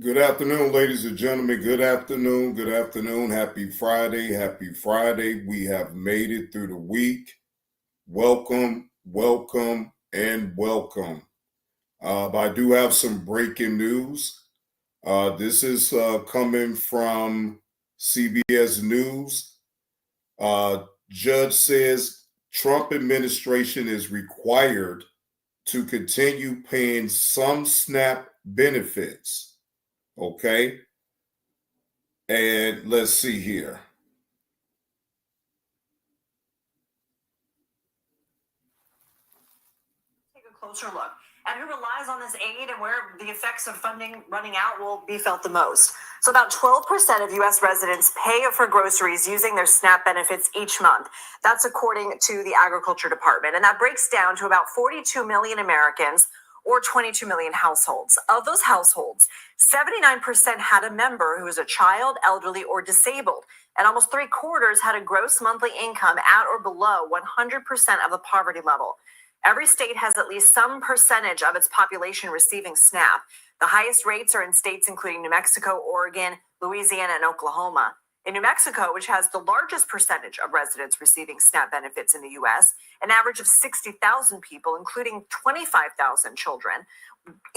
Good afternoon, ladies and gentlemen. Good afternoon. Good afternoon. Happy Friday. Happy Friday. We have made it through the week. Welcome, welcome, and welcome. I do have some breaking news. This is coming from CBS News. Judge says Trump administration is required to continue paying some SNAP benefits. Okay. And let's see here. Take a closer look at who relies on this aid and where the effects of funding running out will be felt the most. So, about 12% of U.S. residents pay for groceries using their SNAP benefits each month. That's according to the Agriculture Department. And that breaks down to about 42 million Americans or 22 million households. Of those households, 79% had a member who was a child, elderly, or disabled. And almost three quarters had a gross monthly income at or below 100% of the poverty level. Every state has at least some percentage of its population receiving SNAP. The highest rates are in states including New Mexico, Oregon, Louisiana, and Oklahoma. In New Mexico, which has the largest percentage of residents receiving SNAP benefits in the U.S., an average of 60,000 people, including 25,000 children,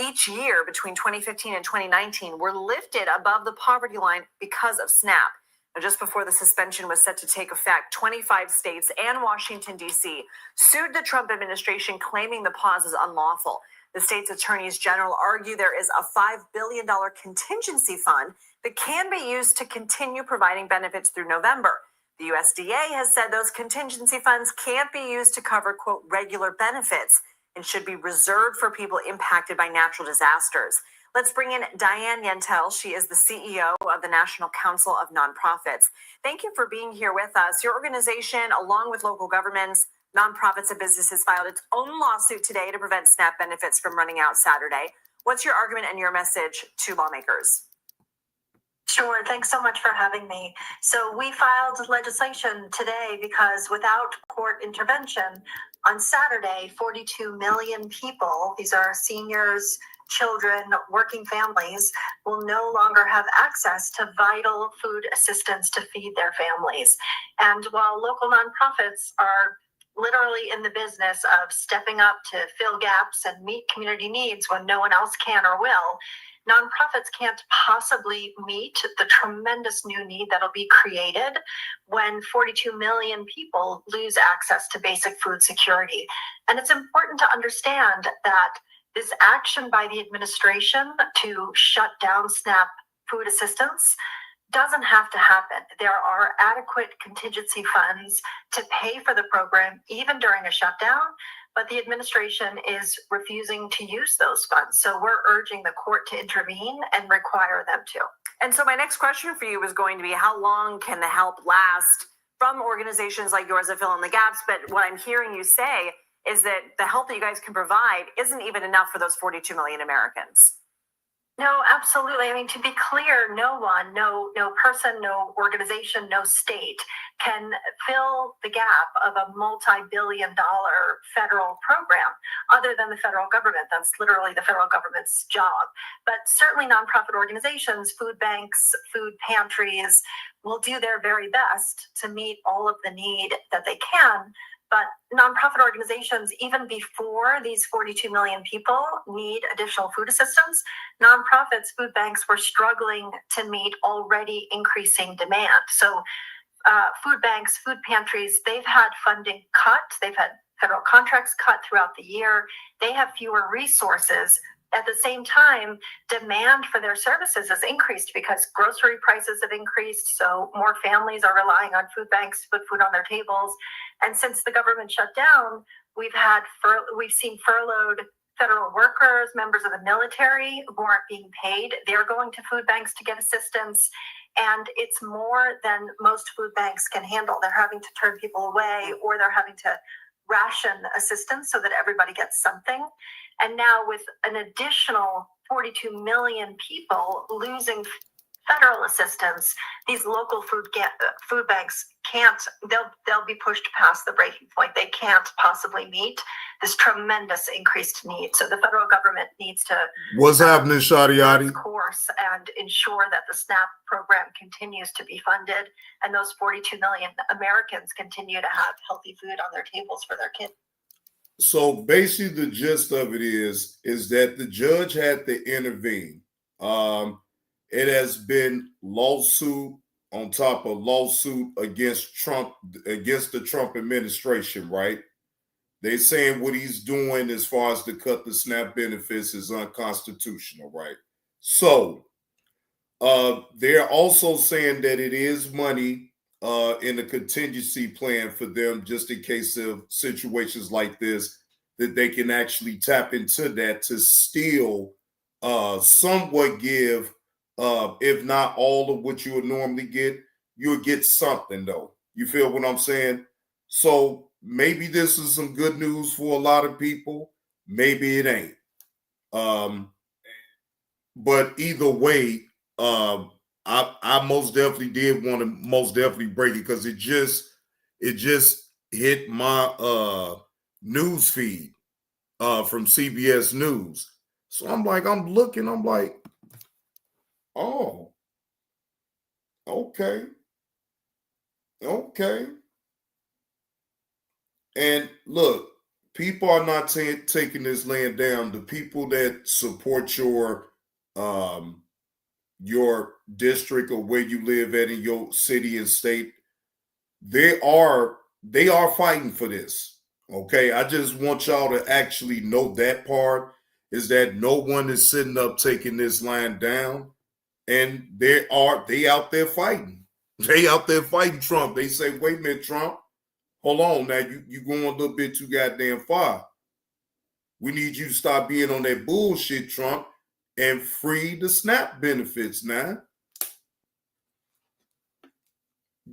each year between 2015 and 2019 were lifted above the poverty line because of SNAP. Just before the suspension was set to take effect, 25 states and Washington, D.C. sued the Trump administration, claiming the pause is unlawful. The state's attorneys general argue there is a $5 billion contingency fund that can be used to continue providing benefits through November. The USDA has said those contingency funds can't be used to cover, quote, regular benefits and should be reserved for people impacted by natural disasters. Let's bring in Diane Yentel. She is the CEO of the National Council of Nonprofits. Thank you for being here with us. Your organization, along with local governments, nonprofits, and businesses, filed its own lawsuit today to prevent SNAP benefits from running out Saturday. What's your argument and your message to lawmakers? Sure. Thanks so much for having me. So we filed legislation today because without court intervention, on Saturday, 42 million people, these are seniors, children, working families, will no longer have access to vital food assistance to feed their families. And while local nonprofits are literally in the business of stepping up to fill gaps and meet community needs when no one else can or will, nonprofits can't possibly meet the tremendous new need that'll be created when 42 million people lose access to basic food security. And it's important to understand that this action by the administration to shut down SNAP food assistance doesn't have to happen. There are adequate contingency funds to pay for the program even during a shutdown, but the administration is refusing to use those funds. So we're urging the court to intervene and require them to. And so my next question for you is going to be, how long can the help last from organizations like yours that fill in the gaps? But what I'm hearing you say is that the help that you guys can provide isn't even enough for those 42 million Americans. No, absolutely. I mean, to be clear, no one, no person, no organization, no state can fill the gap of a multi-billion-dollar federal program other than the federal government. That's literally the federal government's job. But certainly nonprofit organizations, food banks, food pantries will do their very best to meet all of the need that they can. But nonprofit organizations, even before these 42 million people need additional food assistance, nonprofits, food banks were struggling to meet already increasing demand. So food banks, food pantries, they've had funding cut. They've had federal contracts cut throughout the year. They have fewer resources. At the same time, demand for their services has increased because grocery prices have increased. So more families are relying on food banks to put food on their tables. And since the government shut down, we've seen furloughed federal workers, members of the military who aren't being paid. They're going to food banks to get assistance. And it's more than most food banks can handle. They're having to turn people away, or they're having to ration assistance so that everybody gets something. And now with an additional 42 million people losing federal assistance, these local food banks can't. They'll be pushed past the breaking point. They can't possibly meet this tremendous increased need. So the federal government needs to What's happening, Shadiati? course and ensure that the SNAP program continues to be funded, and those 42 million Americans continue to have healthy food on their tables for their kids. So basically, the gist of it is that the judge had to intervene. It has been lawsuit on top of lawsuit against Trump, against the Trump administration, right? They're saying what he's doing as far as to cut the SNAP benefits is unconstitutional, right? So they're also saying that it is money in the contingency plan for them, just in case of situations like this, that they can actually tap into that to still somewhat give, if not all of what you would normally get, you'll get something though. You feel what I'm saying? So maybe this is some good news for a lot of people. Maybe it ain't. But either way, I most definitely did want to most definitely break it because it just hit my news feed from CBS News. So I'm like, I'm like, oh, okay. And look, people are not taking this land down. The people that support your district or where you live at in your city and state, they are fighting for this. Okay, I just want y'all to actually know that part is that no one is sitting up taking this land down, and they out there fighting. They out there fighting Trump. They say, wait a minute, Trump, hold on now, you going a little bit too goddamn far. We need you to stop being on that bullshit, Trump, and free the SNAP benefits now.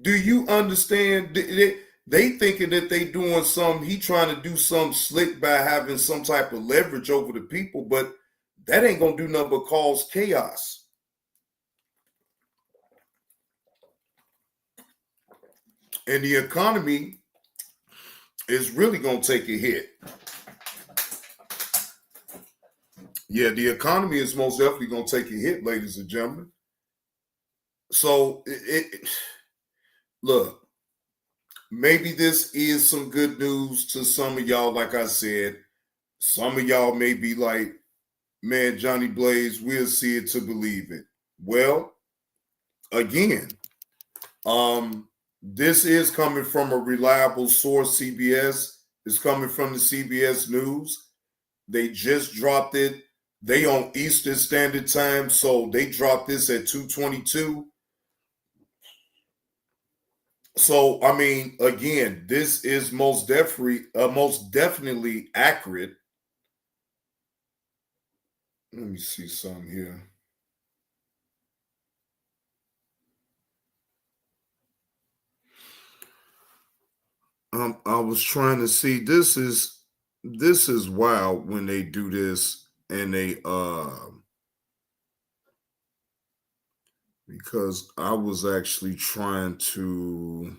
Do you understand? They thinking that they doing something, he trying to do something slick by having some type of leverage over the people, but that ain't gonna do nothing but cause chaos. And the economy is really gonna take a hit. Yeah, the economy is most definitely gonna take a hit, ladies and gentlemen. So look, maybe this is some good news to some of y'all. Like I said, some of y'all may be like, man, Johnny Blaze, we'll see it to believe it. Well, again, this is coming from a reliable source. CBS is coming from the CBS News. They just dropped it. They on Eastern Standard Time, so they dropped this at 2:22. So, I mean, again, this is most definitely accurate. Let me see something here. I was trying to see. This is wild when they do this, and they because I was actually trying to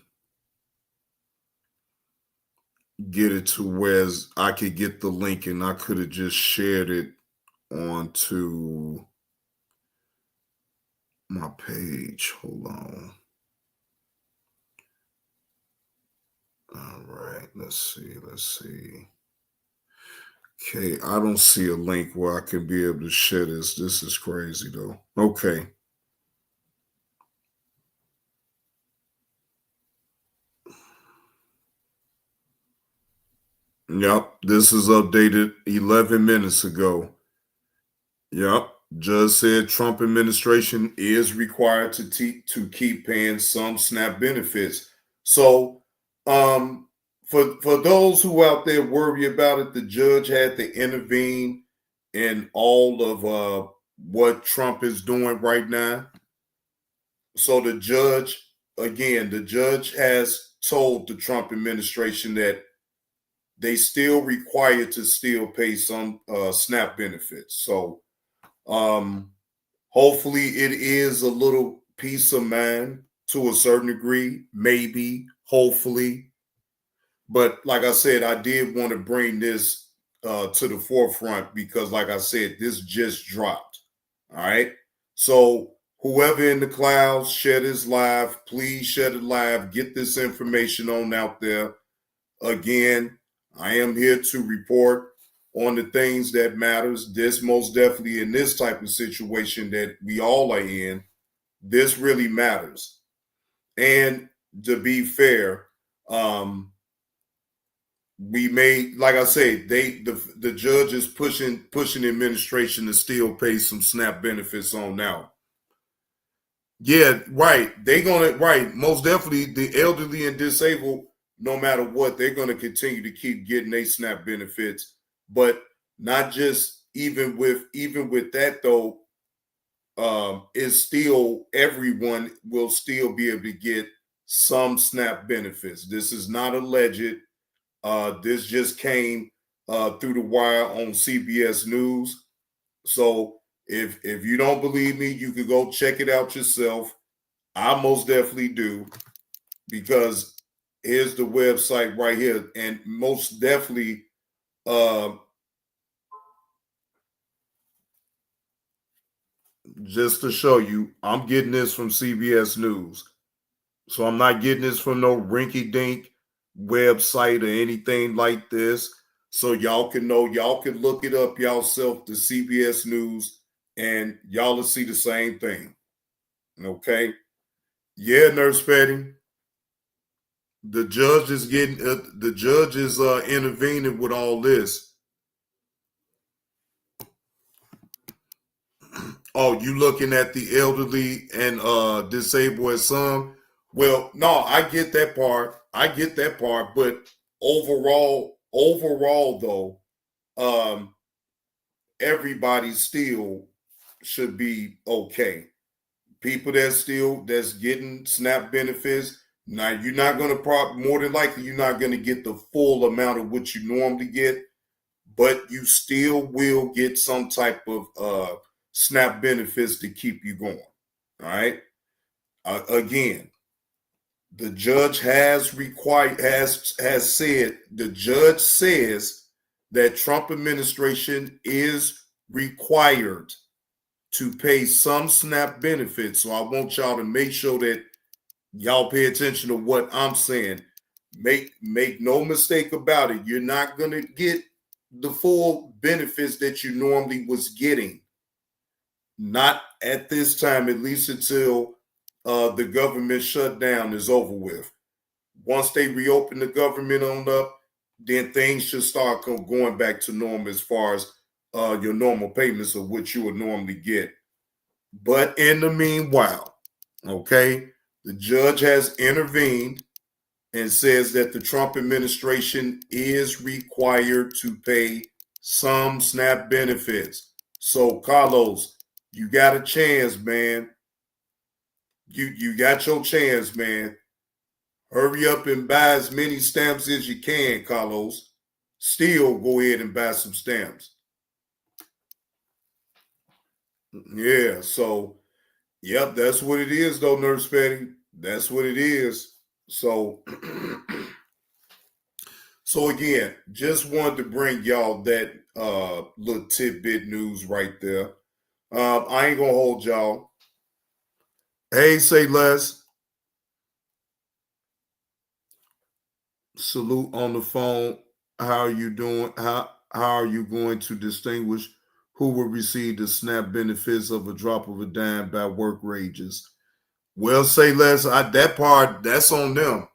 get it to where I could get the link, and I could have just shared it onto my page. Hold on. All right, let's see. Okay, I don't see a link where I can be able to share this. This is crazy though. Okay. Yep, this is updated 11 minutes ago. Yep, Judge said Trump administration is required to keep paying some SNAP benefits. So, for those who out there worry about it, the judge had to intervene in all of what Trump is doing right now. So the judge has told the Trump administration that they still required to still pay some SNAP benefits. So Hopefully it is a little peace of mind to a certain degree, maybe, hopefully. But like I said, I did want to bring this to the forefront because, like I said, this just dropped. All right. So whoever in the clouds, share this live. Please share it live. Get this information on out there. Again, I am here to report on the things that matters. This most definitely in this type of situation that we all are in, this really matters. And to be fair, we may, like I say, the judge is pushing the administration to still pay some SNAP benefits on now. Yeah, right. Most definitely the elderly and disabled, no matter what, they're gonna continue to keep getting their SNAP benefits. But not just even with that though, is still everyone will still be able to get some SNAP benefits. This is not alleged. This just came through the wire on CBS News. So if you don't believe me, you can go check it out yourself. I most definitely do, because here's the website right here, and most definitely just to show you, I'm getting this from CBS News. So I'm not getting this from no rinky-dink website or anything like this. So y'all can know, y'all can look it up yourself, the CBS News, and y'all will see the same thing. Okay? Yeah, Nurse Petty. The judge is intervening with all this. Oh, you looking at the elderly and disabled as some? Well, no, I get that part. But overall though, everybody still should be okay. People that's getting SNAP benefits. Now you're not gonna more than likely you're not gonna get the full amount of what you normally get, but you still will get some type of SNAP benefits to keep you going. All right. Again, the judge has said, the judge says that Trump administration is required to pay some SNAP benefits. So I want y'all to make sure that y'all pay attention to what I'm saying. Make no mistake about it. You're not going to get the full benefits that you normally was getting. Not at this time, at least until the government shutdown is over with. Once they reopen the government on up, then things should start going back to normal as far as your normal payments of what you would normally get. But in the meanwhile, okay, the judge has intervened and says that the Trump administration is required to pay some SNAP benefits. So, Carlos, you got a chance, man. You got your chance, man. Hurry up and buy as many stamps as you can, Carlos. Still go ahead and buy some stamps. Yeah, so, yep, that's what it is, though, Nurse Petty. That's what it is. So, so again, just wanted to bring y'all that little tidbit news right there. I ain't gonna hold y'all. Hey, say less. Salute on the phone. How are you doing? How are you going to distinguish who will receive the SNAP benefits of a drop of a dime by work wages? Well, say less. That part, that's on them.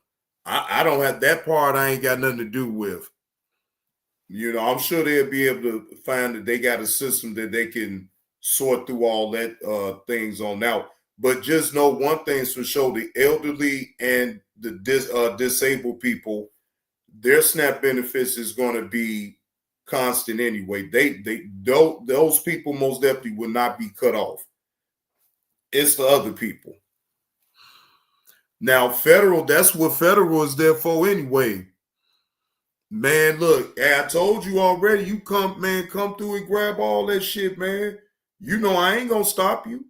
I don't have that part. I ain't got nothing to do with. You know, I'm sure they'll be able to find that they got a system that they can sort through all that things on out. But just know one thing's for sure: the elderly and the disabled people, their SNAP benefits is going to be constant anyway. Those people most definitely will not be cut off. It's the other people. Now, federal, that's what federal is there for anyway. Man, look, I told you already, you come through and grab all that shit, man. You know I ain't gonna stop you.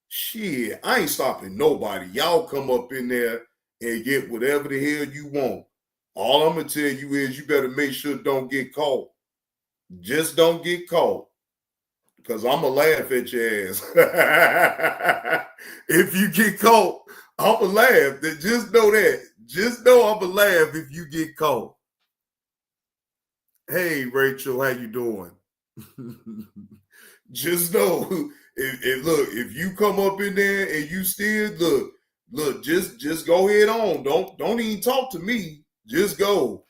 Shit, I ain't stopping nobody. Y'all come up in there and get whatever the hell you want. All I'm gonna tell you is you better make sure don't get caught. Just don't get caught. Because I'm going to laugh at your ass. If you get caught, I'm going to laugh. Just know that. Just know I'm going to laugh if you get caught. Hey, Rachel, how you doing? Just know, if you come up in there and you still look, just go head on. Don't even talk to me. Just go.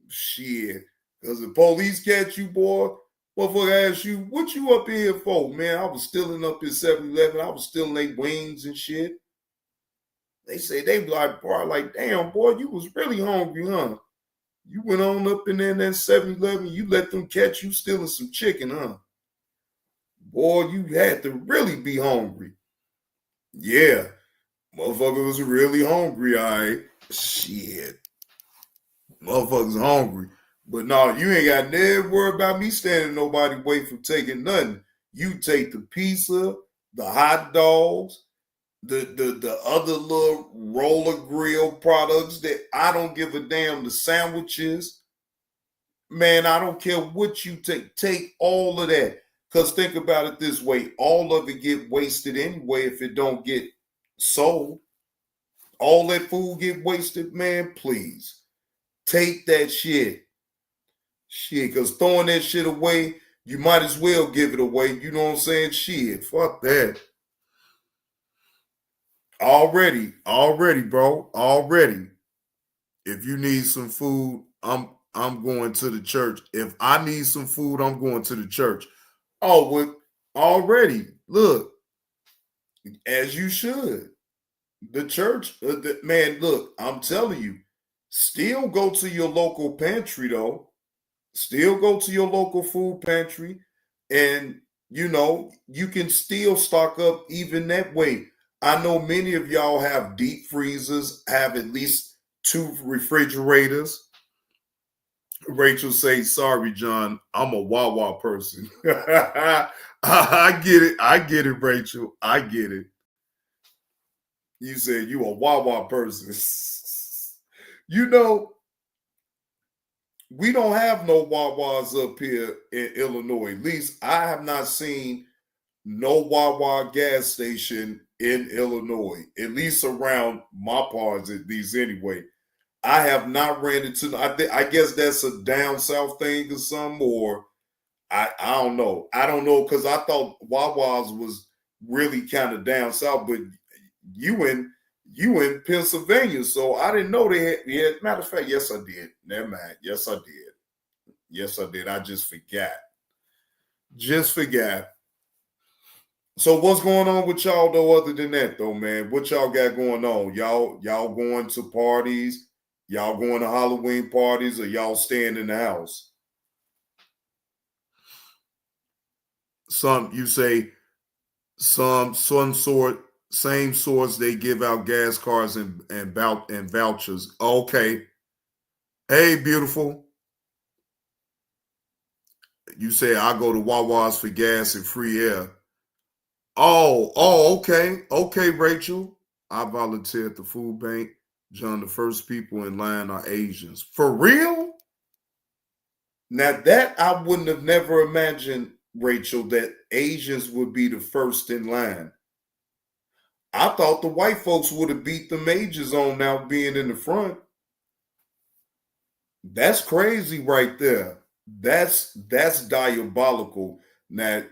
Shit. Because the police catch you, boy, motherfucker ask you, what you up here for, man? I was stealing up in 7-Eleven. I was stealing their wings and shit. They say, they be like, bro, like, damn, boy, you was really hungry, huh? You went on up in there in that 7-Eleven, you let them catch you stealing some chicken, huh? Boy, you had to really be hungry. Yeah, motherfucker was really hungry, all right? Shit. Motherfuckers hungry. But no, you ain't got never worry about me standing nobody way from taking nothing. You take the pizza, the hot dogs, the other little roller grill products that I don't give a damn, the sandwiches. Man, I don't care what you take. Take all of that. Because think about it this way. All of it get wasted anyway if it don't get sold. All that food get wasted, man, please. Take that shit. Shit, because throwing that shit away, you might as well give it away. You know what I'm saying? Shit, fuck that. Already, bro. Already. If you need some food, I'm going to the church. If I need some food, I'm going to the church. Oh, well, already. Look, as you should. The church, man, look, I'm telling you, still go to your local pantry, though. Still go to your local food pantry, and you know you can still stock up even that way. I know many of y'all have deep freezers, have at least 2 refrigerators. Rachel says, "Sorry, John, I'm a Wawa person." I get it, Rachel. I get it. You said you a Wawa person. You know, we don't have no Wawas up here in Illinois. At least I have not seen no Wawa gas station in Illinois, at least around my parts, at least anyway. I have not ran into, I guess that's a down south thing or something, or I don't know. I don't know, because I thought Wawa's was really kind of down south, but you in Pennsylvania, so I didn't know they had. Yeah, matter of fact, yes, I did. Never mind. Yes, I did. Yes, I did. I just forgot. Just forgot. So what's going on with y'all though? Other than that, though, man, what y'all got going on? Y'all going to parties? Y'all going to Halloween parties, or y'all staying in the house? You say some sort. Same source they give out gas cards and vouchers. Okay. Hey, beautiful. You say I go to Wawa's for gas and free air. Oh, okay. Okay, Rachel. I volunteer at the food bank. John, the first people in line are Asians. For real? Now that I wouldn't have never imagined, Rachel, that Asians would be the first in line. I thought the white folks would have beat the majors on now being in the front. That's crazy right there. That's diabolical. Now,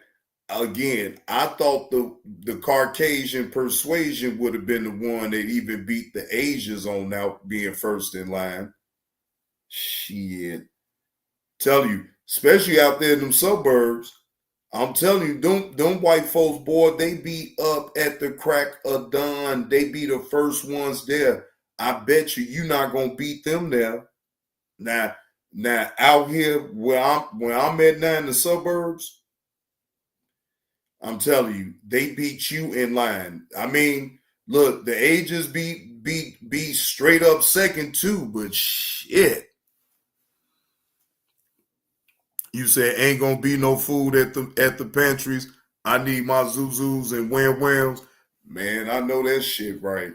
again, I thought the Caucasian persuasion would have been the one that even beat the Asians on now being first in line. Shit. Tell you, especially out there in them suburbs. I'm telling you, them white folks, boy, they be up at the crack of dawn. They be the first ones there. I bet you're not gonna beat them there. Now out here where I'm at now in the suburbs, I'm telling you, they beat you in line. I mean, look, the ages be straight up second too, but shit. You said ain't gonna be no food at the pantries. I need my Zuzus and Wham Whams. Man, I know that shit right.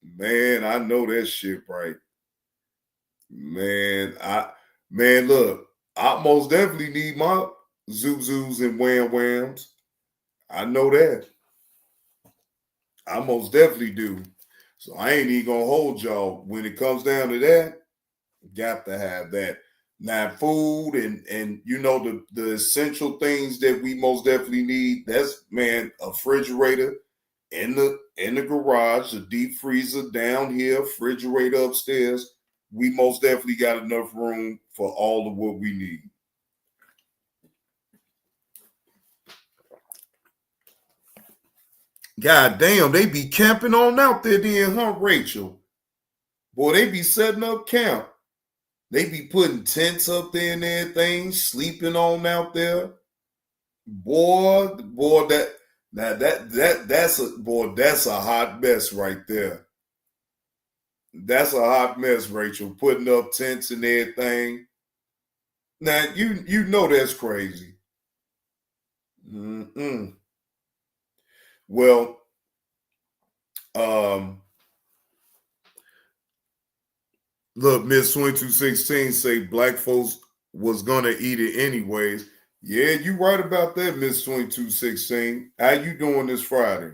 Man, I know that shit right. Man, look, I most definitely need my Zuzus and Wham Whams. I know that. I most definitely do. So I ain't even gonna hold y'all. When it comes down to that, got to have that. Now, food and you know the essential things that we most definitely need. That's man, a refrigerator in the garage, a deep freezer down here, refrigerator upstairs. We most definitely got enough room for all of what we need. God damn, they be camping on out there then, huh, Rachel? Boy, they be setting up camp. They be putting tents up there and everything, sleeping on out there. Boy, that's a hot mess right there. That's a hot mess, Rachel. Putting up tents and everything. Now you know that's crazy. Mm-mm. Well, look, Miss 2216 say black folks was gonna eat it anyways. Yeah, you right about that, Miss 2216. How you doing this Friday?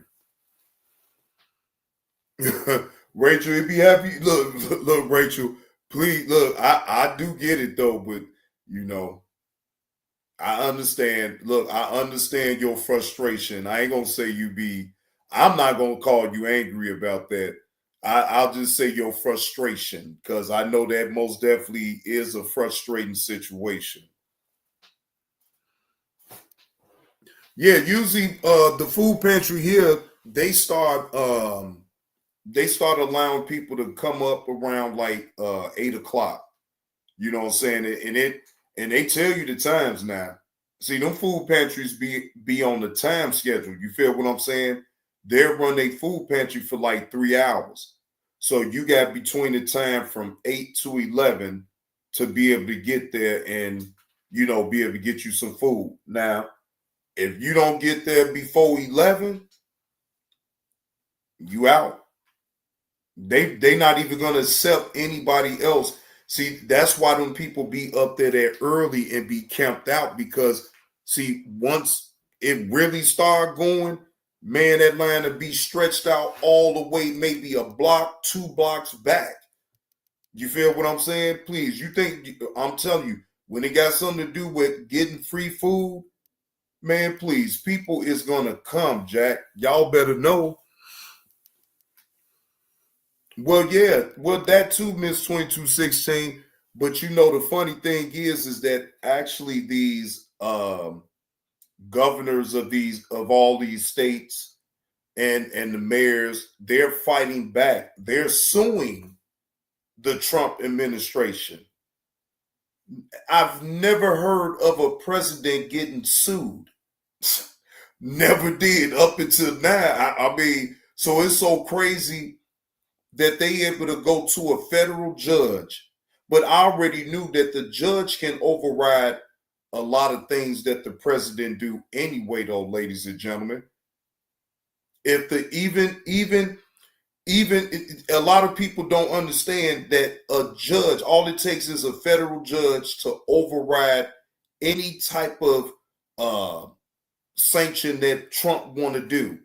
Rachel, if you happy, look, Rachel, please look. I do get it though, but you know, I understand. Look, I understand your frustration. I ain't gonna say you be. I'm not gonna call you angry about that. I'll just say your frustration because I know that most definitely is a frustrating situation. Yeah, usually the food pantry here they start allowing people to come up around like 8 o'clock. You know what I'm saying? And they tell you the times now. See, them food pantries be on the time schedule. You feel what I'm saying? They'll run their food pantry for like 3 hours. So you got between the time from 8 to 11 to be able to get there and be able to get you some food. Now, if you don't get there before 11, you out. They not even gonna accept anybody else. See, that's why them people be up there that early and be camped out because see, once it really start going, man, that line will be stretched out all the way, maybe a block, 2 blocks back. You feel what I'm saying? Please, you think I'm telling you, when it got something to do with getting free food, man, please, people is gonna come, Jack. Y'all better know. Well, yeah, well, that too, Miss 2216. But the funny thing is that actually these governors of all these states and the mayors, they're fighting back. They're suing the Trump administration. I've never heard of a president getting sued. Never did up until now. I mean, so it's so crazy that they able to go to a federal judge, but I already knew that the judge can override a lot of things that the president do anyway, though, ladies and gentlemen. If the even a lot of people don't understand that a judge, all it takes is a federal judge to override any type of sanction that Trump want to do.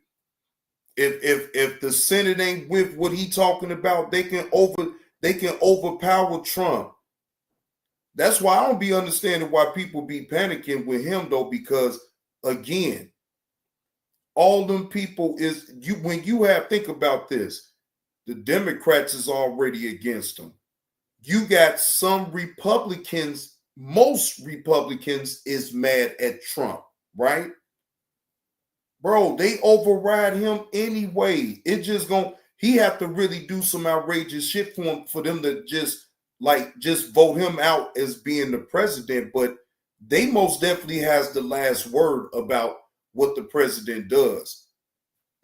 If the Senate ain't with what he talking about, they can overpower Trump. That's why I don't be understanding why people be panicking with him though, because again, all them people is you when you have think about this, the Democrats is already against him. You got some Republicans, most Republicans is mad at Trump, right? Bro, they override him anyway. It just he have to really do some outrageous shit for them to just vote him out as being the president. But they most definitely has the last word about what the president does.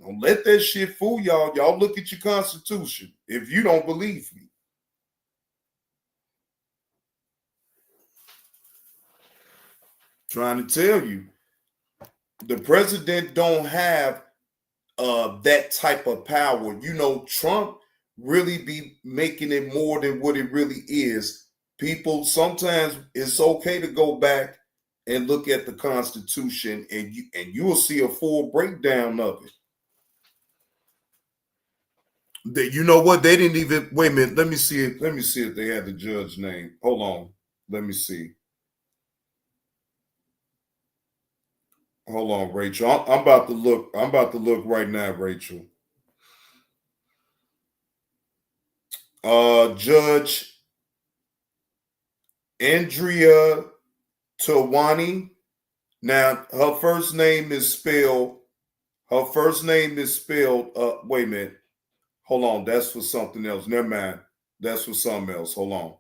Don't let that shit fool y'all. Y'all look at your constitution if you don't believe me. Trying to tell you. The president don't have that type of power. You know, Trump really be making it more than what it really is. People, sometimes it's okay to go back and look at the Constitution, and you will see a full breakdown of it. That, you know what, they didn't even wait a minute. Let me see if they had the judge name. Hold on, let me see. Hold on, Rachel. I'm about to look. I'm about to look right now, Rachel. Judge Andrea Tawani. Now, her first name is spelled. Wait a minute. Hold on. That's for something else. Never mind. That's for something else. Hold on.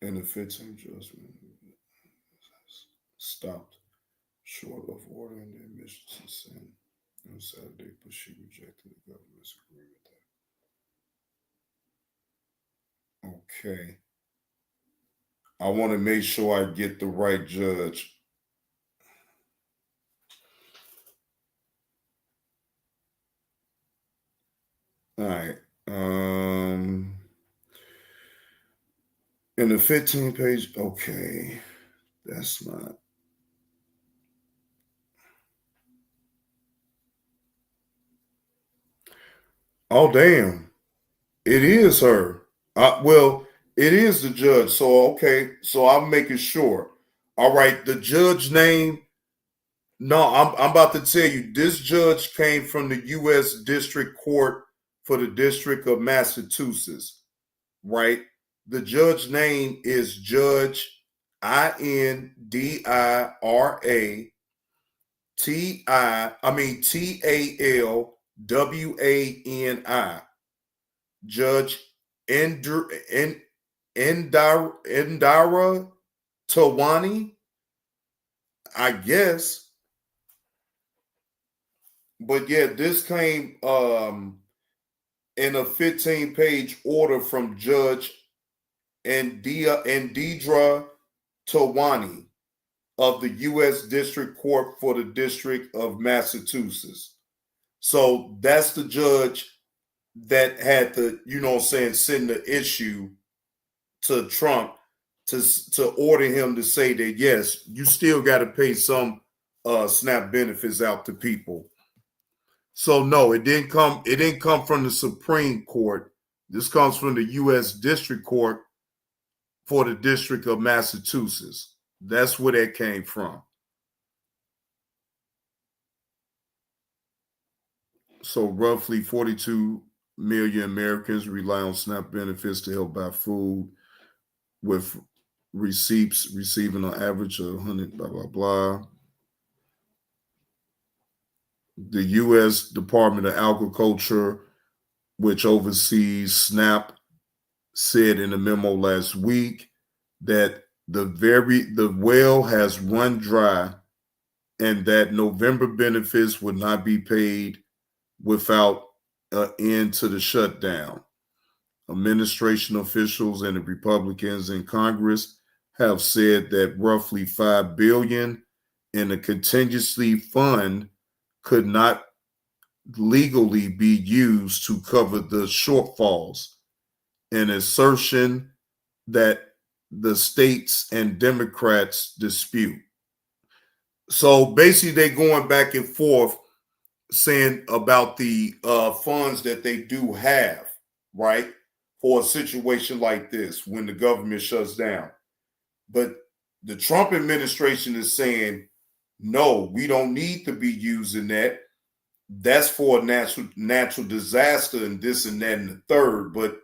And the 15th judgment stopped short of ordering the admissions of sin on Saturday, but she rejected the government's agreement. Okay. I want to make sure I get the right judge. All right. In the 15 page, okay. That's not. Oh, damn. It is her. Well, it is the judge. So, okay. So I'm making sure. All right. The judge name. No, I'm about to tell you. This judge came from the U.S. District Court for the District of Massachusetts. Right. The judge name is Judge Indira Talwani. Judge Indira Tawani, I guess. But yeah, this came in a 15-page order from Judge Indira Tawani of the U.S. District Court for the District of Massachusetts. So that's the judge that had to, send the issue to Trump to order him to say that, yes, you still got to pay some SNAP benefits out to people. So no, it didn't come from the Supreme Court. This comes from the U.S. District Court for the District of Massachusetts. That's where that came from. So roughly 42 million Americans rely on SNAP benefits to help buy food, with receipts receiving an average of 100, blah, blah, blah. The U.S. Department of Agriculture, which oversees SNAP, said in a memo last week that the well has run dry and that November benefits would not be paid without an end to the shutdown. Administration officials and the Republicans in Congress have said that roughly $5 billion in a contingency fund could not legally be used to cover the shortfalls, an assertion that the states and Democrats dispute. So basically, they're going back and forth saying about the funds that they do have, right, for a situation like this when the government shuts down. But the Trump administration is saying, no, we don't need to be using that. That's for a natural disaster and this and that and the third. But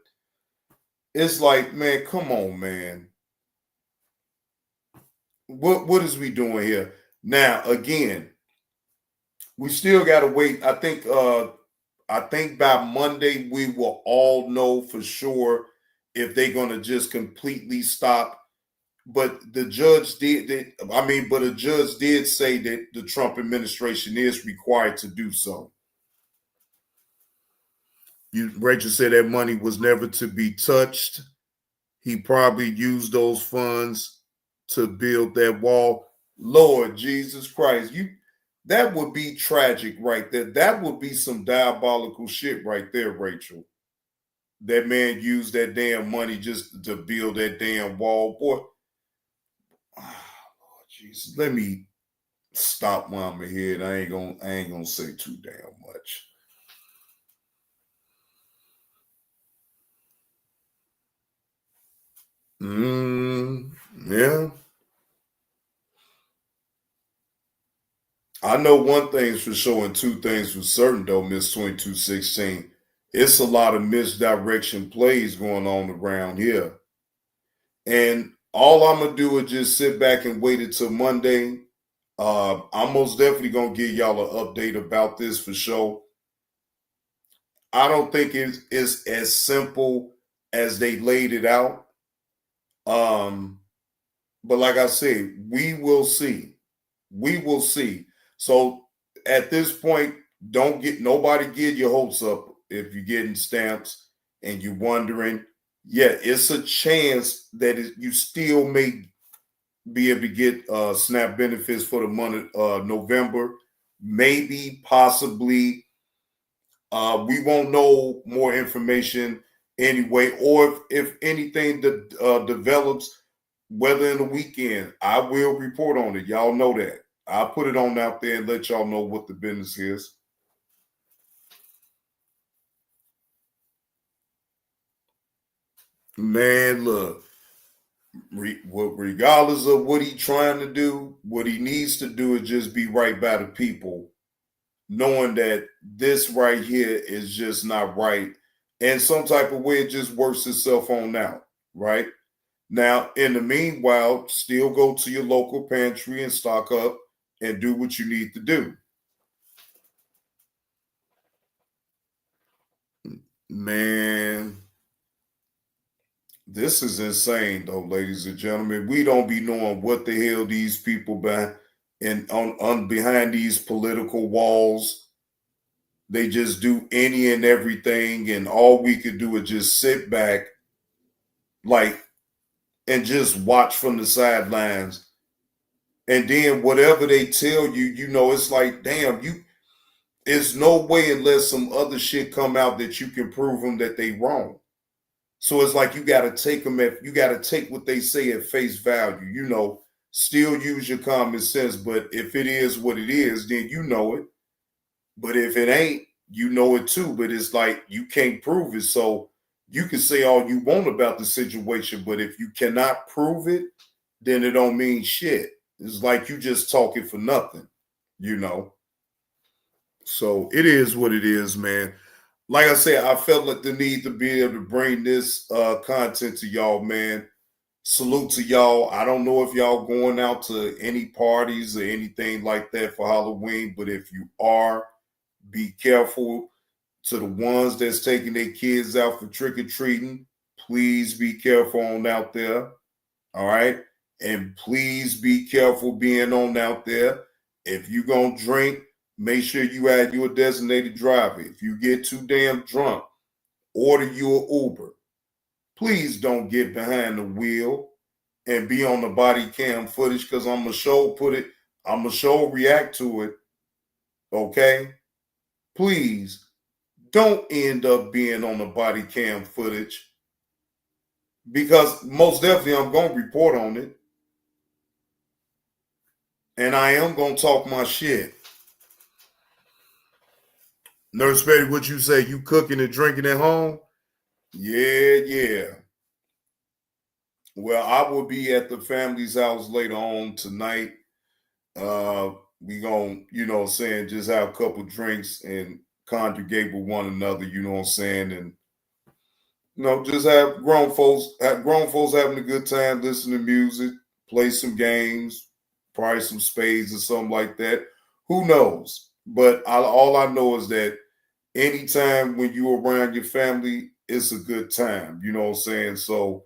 it's like, man, come on, man. What is we doing here? Now, again, we still got to wait. I think by Monday we will all know for sure if they're going to just completely stop. But the judge did. But a judge did say that the Trump administration is required to do so. Rachel said that money was never to be touched. He probably used those funds to build that wall. Lord Jesus Christ, that would be tragic right there. That would be some diabolical shit right there, Rachel. That man used that damn money just to build that damn wall. Boy, oh, Lord Jesus. Let me stop while I'm ahead. I ain't gonna say too damn much. Yeah. I know one thing's for sure and two things for certain though, Miss 2216. It's a lot of misdirection plays going on around here. And all I'm gonna do is just sit back and wait until Monday. I'm most definitely gonna give y'all an update about this for sure. I don't think it's as simple as they laid it out. But like I said, we will see. We will see. So at this point, don't get nobody get your hopes up if you're getting stamps and you're wondering. Yeah, it's a chance that you still may be able to get SNAP benefits for the month of November. Maybe, possibly, we won't know more information anyway, or if anything that develops, whether in the weekend, I will report on it. Y'all know that. I'll put it on out there and let y'all know what the business is. Man, look, regardless of what he's trying to do, what he needs to do is just be right by the people, knowing that this right here is just not right. And some type of way it just works itself on out, right? Now, in the meanwhile, still go to your local pantry and stock up and do what you need to do. Man, this is insane, though, ladies and gentlemen. We don't be knowing what the hell these people behind these political walls. They just do any and everything, and all we could do is just sit back, and just watch from the sidelines. And then whatever they tell you, it's like, damn, it's no way unless some other shit come out that you can prove them that they wrong. So it's like you got to take what they say at face value. Still use your common sense. But if it is what it is, then you know it. But if it ain't, you know it too. But it's like you can't prove it. So you can say all you want about the situation, but if you cannot prove it, then it don't mean shit. It's like you just talking for nothing. So it is what it is, man. Like I said, I felt like the need to be able to bring this content to y'all, man. Salute to y'all. I don't know if y'all going out to any parties or anything like that for Halloween, but if you are, be careful. To the ones that's taking their kids out for trick-or-treating, please be careful on out there. All right? And please be careful being on out there. If you're going to drink, make sure you add your designated driver. If you get too damn drunk, order you an Uber. Please don't get behind the wheel and be on the body cam footage because I'm going to show react to it. Okay? Please don't end up being on the body cam footage because most definitely I'm going to report on it. And I am going to talk my shit. Nurse Betty, what you say? You cooking and drinking at home? Yeah. Well, I will be at the family's house later on tonight. We gonna, just have a couple drinks and congregate with one another, you know what I'm saying? And just have grown folks having a good time, listening to music, play some games, probably some spades or something like that. Who knows? But all I know is that anytime when you're around your family, it's a good time. You know what I'm saying? So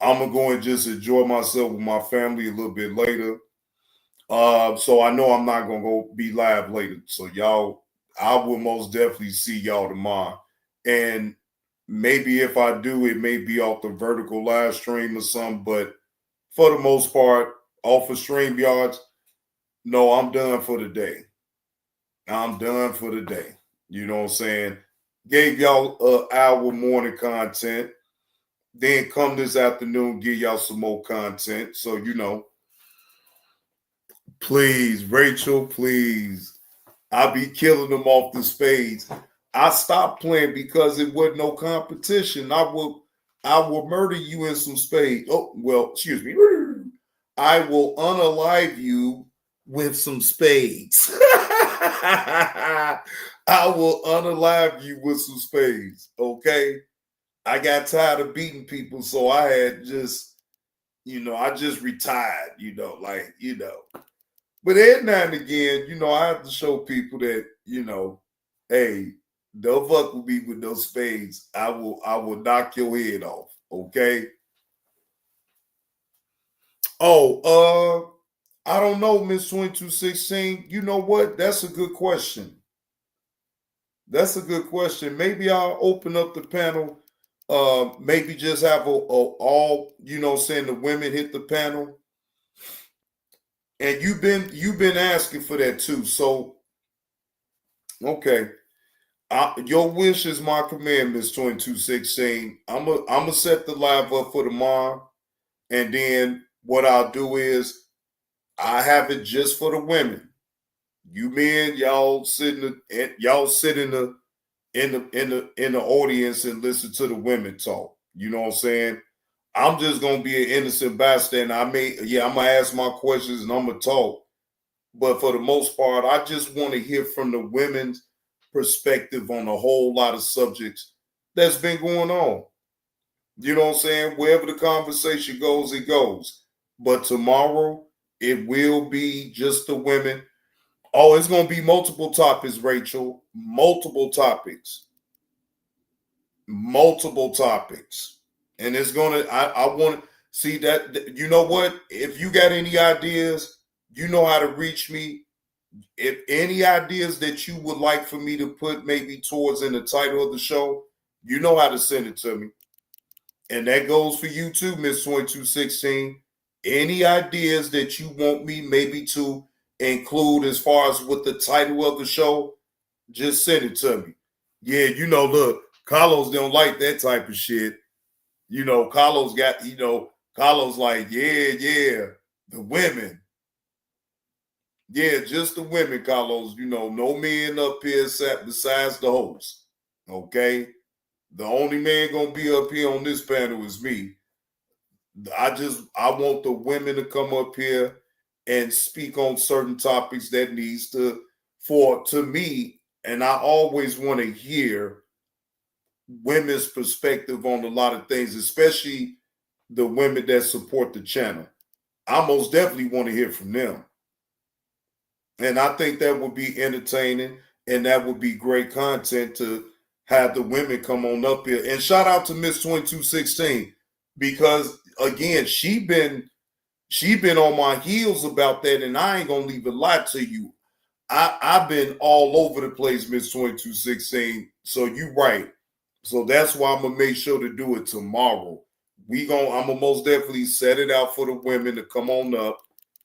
I'm gonna go and just enjoy myself with my family a little bit later. So I know I'm not gonna go be live later. So y'all, I will most definitely see y'all tomorrow. And maybe if I do, it may be off the vertical live stream or something, but for the most part, off of StreamYards, No, I'm done for the day. I'm done for the day. You know what I'm saying? Gave y'all an hour morning content. Then come this afternoon, give y'all some more content. So, you know, please, Rachel, please. I be killing them off the spades. I stopped playing because it wasn't no competition. I will murder you in some spades. Oh, well, excuse me. I will unalive you with some spades. I will unalive you with some spades. Okay. I got tired of beating people, so I had just, I just retired, But every now and again, I have to show people that, hey, don't fuck with me with those spades. I will knock your head off. Okay. Oh, I don't know, Miss 2216. You know what? That's a good question. That's a good question. Maybe I'll open up the panel. Maybe just have all, saying the women hit the panel. And you've been asking for that too. So, okay. Your wish is my command, Miss 2216. I'm gonna set the live up for tomorrow. And then what I'll do is I have it just for the women. You men, y'all sit in the audience and listen to the women talk. You know what I'm saying? I'm just gonna be an innocent bystander. I'm gonna ask my questions and I'm gonna talk. But for the most part, I just want to hear from the women's perspective on a whole lot of subjects that's been going on. You know what I'm saying? Wherever the conversation goes, it goes. But tomorrow, it will be just the women. Oh, it's going to be multiple topics, Rachel. Multiple topics. And it's going to, I want to see that, you know what? If you got any ideas, you know how to reach me. If any ideas that you would like for me to put maybe towards in the title of the show, you know how to send it to me. And that goes for you too, Miss 2216. Any ideas that you want me maybe to include as far as with the title of the show, just send it to me. Yeah, look, Carlos don't like that type of shit. Carlos got, Carlos like, yeah, the women. Yeah, just the women, Carlos. No men up here besides the host. Okay? The only man gonna be up here on this panel is me. I want the women to come up here and speak on certain topics that needs to me, and I always want to hear women's perspective on a lot of things, especially the women that support the channel. I most definitely want to hear from them. And I think that would be entertaining and that would be great content to have the women come on up here. And shout out to Miss 2216 because again, she been on my heels about that, and I ain't gonna leave a lie to you. I've been all over the place, Miss 2216. So you right. So that's why I'm gonna make sure to do it tomorrow. I'm gonna most definitely set it out for the women to come on up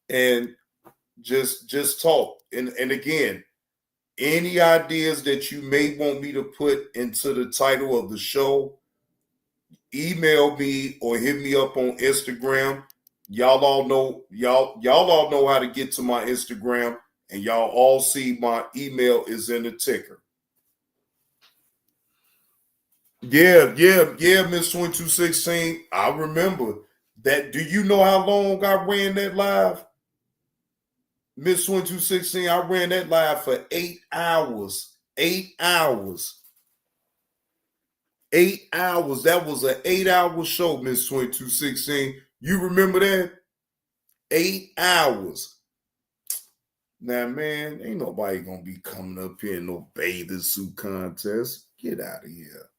and just talk. And again, any ideas that you may want me to put into the title of the show, email me or hit me up on Instagram. Y'all all know how to get to my Instagram, and y'all all see my email is in the ticker. Yeah, Miss 2216. I remember that. Do you know how long I ran that live? Miss 2216, I ran that live for 8 hours. 8 hours. 8 hours. That was an 8-hour show, Miss 2216. You remember that? 8 hours. Now, man, ain't nobody gonna be coming up here in no bathing suit contest. Get out of here.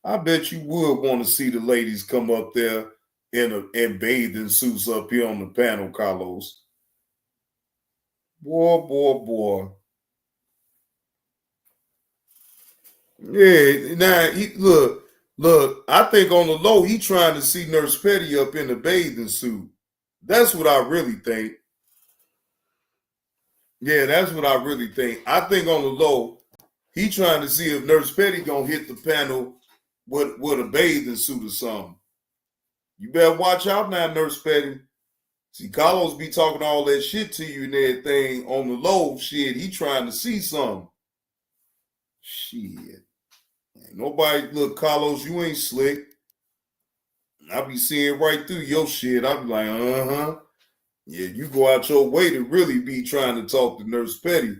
I bet you would want to see the ladies come up there in bathing suits up here on the panel, Carlos. Boy. Yeah, now look, I think on the low, he trying to see Nurse Petty up in a bathing suit. That's what I really think. Yeah, that's what I really think. I think on the low, he trying to see if Nurse Petty gonna hit the panel with a bathing suit or something. You better watch out now, Nurse Petty. See, Carlos be talking all that shit to you and everything on the low. Shit, he trying to see something. Shit. Ain't nobody, look, Carlos, you ain't slick. I be seeing right through your shit. I be like, yeah, you go out your way to really be trying to talk to Nurse Petty.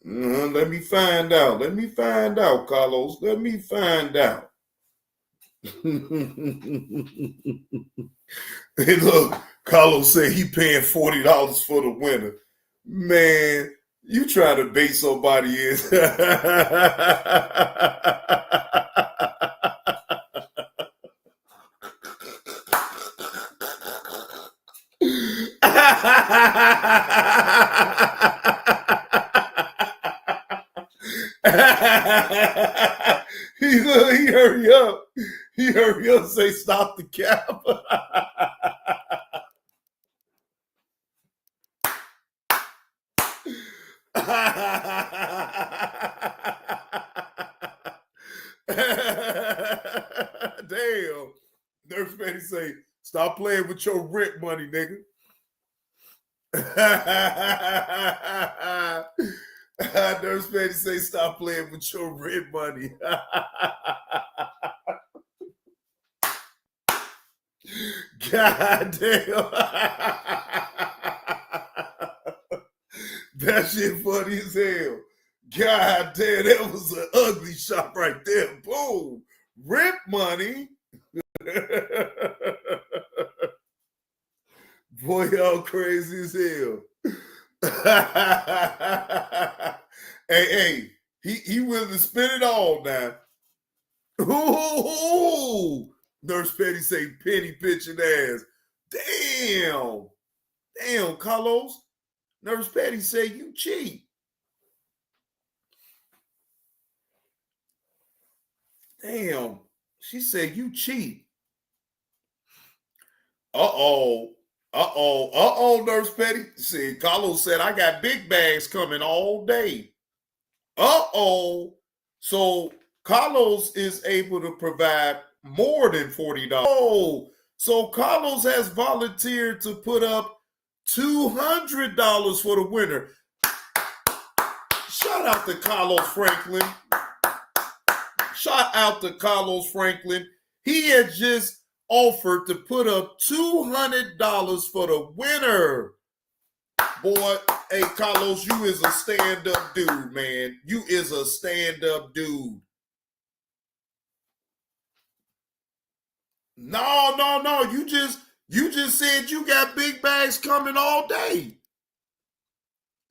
Let me find out. Let me find out, Carlos. Let me find out. Hey, look, Carlos said he paying $40 for the winner. Man, you trying to bait somebody in. he hurry up. He hurry up and say stop the cap. Damn. Nurse Petty say, stop playing with your rent money, nigga. Nurse Petty say, stop playing with your rent money. God damn. That shit funny as hell. God damn, that was an ugly shot right there. Boom. Rent money. Boy, y'all crazy as hell. hey, he willing to spend it all now. Ooh, Nurse Petty say penny pitching ass. Damn, Carlos. Nurse Petty say you cheat. Damn, she said you cheat. Uh-oh, Nurse Petty. See, Carlos said, I got big bags coming all day. Uh-oh. So Carlos is able to provide more than $40. Oh, so Carlos has volunteered to put up $200 for the winner. Shout out to Carlos Franklin. Shout out to Carlos Franklin. He had just offered to put up $200 for the winner. Boy, hey, Carlos, you is a stand-up dude, man. You is a stand-up dude. No. You just said you got big bags coming all day.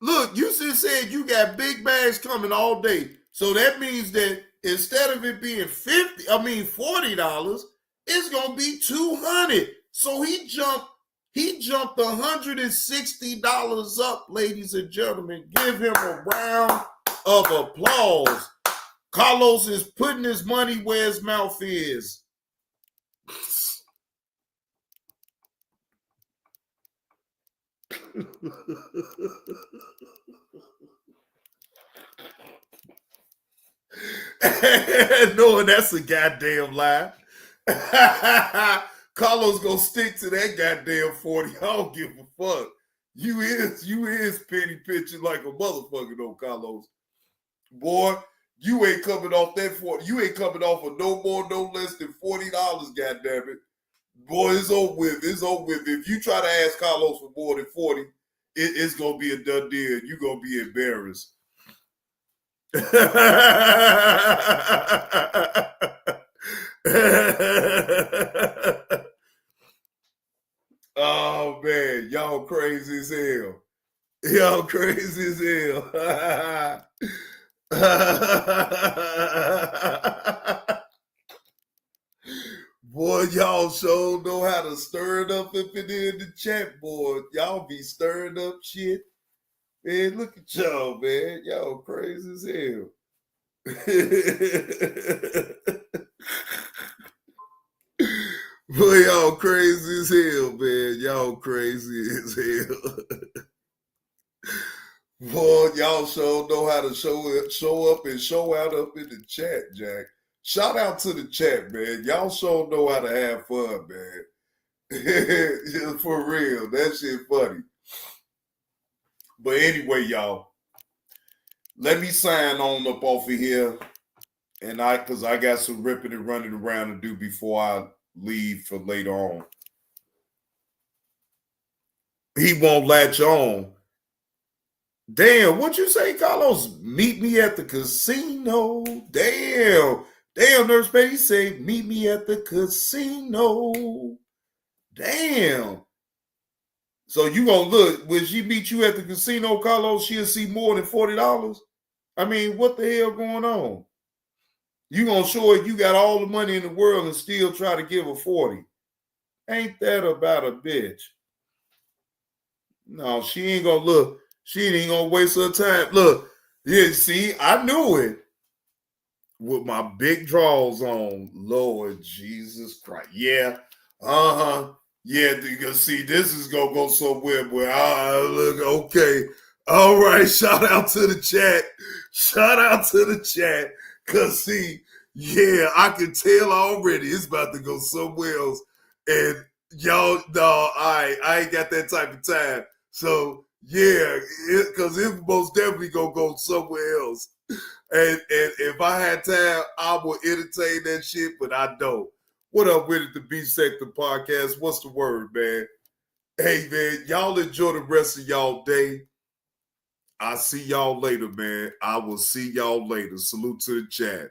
Look, you just said you got big bags coming all day. So that means that instead of it being $40, it's gonna be $200. So he jumped $160 up, ladies and gentlemen. Give him a round of applause. Carlos is putting his money where his mouth is. No, that's a goddamn lie. Carlos gonna stick to that goddamn 40. I don't give a fuck. You is penny pitching like a motherfucker though, Carlos. Boy, you ain't coming off that 40. You ain't coming off of no more, no less than $40, goddammit. Boy, it's over with. It's over with. If you try to ask Carlos for more than 40, it's gonna be a done deal. You're gonna be embarrassed. Oh man, y'all crazy as hell. Y'all crazy as hell. Boy, y'all sure know how to stir it up in the chat, boy. Y'all be stirring up shit. Man, look at y'all, man. Y'all crazy as hell. Boy, y'all crazy as hell, man. Y'all crazy as hell. Boy, y'all sure know how to show up and show out up in the chat, Jack. Shout out to the chat, man. Y'all sure know how to have fun, man. For real, that shit funny. But anyway, y'all, let me sign on up off of here, and cause I got some ripping and running around to do before I leave for later on. He won't latch on. Damn, what'd you say, Carlos? Meet me at the casino. Damn, Nurse Betty say, meet me at the casino. Damn. So you gonna look, when she meet you at the casino, Carlos, she'll see more than $40? I mean, what the hell going on? You gonna show her you got all the money in the world and still try to give her 40? Ain't that about a bitch? No, she ain't gonna look. She ain't gonna waste her time. Look, yeah, see, I knew it. With my big draws on, Lord Jesus Christ. Yeah, yeah, because see, this is gonna go somewhere where look, okay. All right, shout out to the chat. Shout out to the chat. Cause see, yeah, I can tell already it's about to go somewhere else. And y'all, no, I ain't got that type of time. So yeah, because it most definitely gonna go somewhere else. And if I had time, I would entertain that shit, but I don't. What up with it, the B-Sector Podcast? What's the word, man? Hey, man, y'all enjoy the rest of y'all day. I'll see y'all later, man. I will see y'all later. Salute to the chat.